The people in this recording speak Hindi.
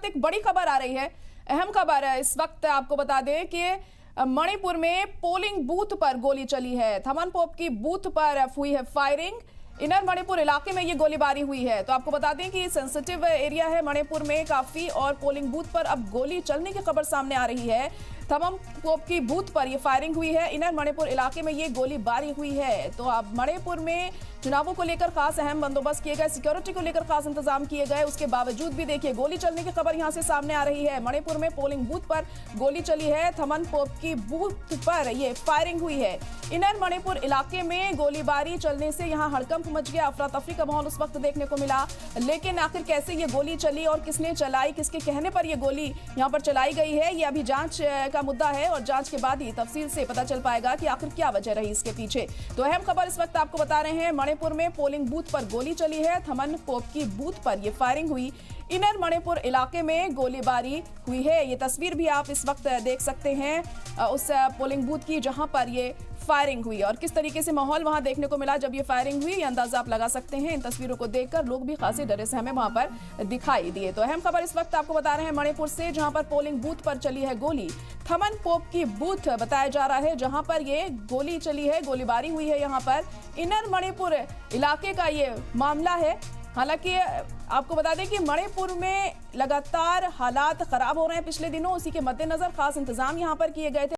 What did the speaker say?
वक्त एक बड़ी खबर आ रही है, अहम खबर है। इस वक्त आपको बता दें कि मणिपुर में पोलिंग बूथ पर गोली चली है। थमनपोप की बूथ पर हुई है फायरिंग। इनर मणिपुर इलाके में ये गोलीबारी हुई है। तो आपको बता दें कि सेंसिटिव एरिया है मणिपुर में काफी, और पोलिंग बूथ पर अब गोली चलने की खबर सामने आ रही है। थमनपोप की बूथ पर ये फायरिंग हुई है। इनर मणिपुर इलाके में ये गोलीबारी हुई है। तो अब मणिपुर में चुनावों को लेकर खास अहम बंदोबस्त किए गए, सिक्योरिटी को लेकर खास इंतजाम किए गए। उसके बावजूद भी देखिए गोली चलने की खबर यहां से सामने आ रही है। मणिपुर में पोलिंग बूथ पर गोली चली है। थमनपोप की बूथ पर ये फायरिंग हुई है। इनर मणिपुर इलाके में गोलीबारी चलने से यहां हड़कंप मच गया, अफरा तफरी का माहौल उस वक्त देखने को मिला। लेकिन आखिर कैसे ये गोली चली और किसने चलाई, किसके कहने पर ये गोली यहां पर चलाई गई है, ये अभी जांच का मुद्दा है, और जांच के बाद ही तफसील से पता चल पाएगा कि आखिर क्या वजह रही इसके पीछे। तो अहम खबर इस वक्त आपको बता रहे हैं, मणिपुर में पोलिंग बूथ पर गोली चली है। थमनपोप की बूथ पर यह फायरिंग हुई। इनर मणिपुर इलाके में गोलीबारी हुई है। ये तस्वीर भी आप इस वक्त देख सकते हैं उस पोलिंग बूथ की जहां पर ये फायरिंग हुई, और किस तरीके से माहौल वहां देखने को मिला जब ये फायरिंग हुई, ये अंदाजा आप लगा सकते हैं। इन तस्वीरों को देखकर लोग भी खासे डरे से हमें वहां पर दिखाई दिए। तो अहम खबर इस वक्त आपको बता रहे हैं मणिपुर से, जहां पर पोलिंग बूथ पर चली है गोली। थमनपोप की बूथ बताया जा रहा है जहां पर ये गोली चली है, गोलीबारी हुई है। यहाँ पर इनर मणिपुर इलाके का ये मामला है। हालांकि आपको बता दें कि मणिपुर में लगातार हालात खराब हो रहे हैं पिछले दिनों, उसी के मद्देनजर खास इंतजाम यहां पर किए गए थे।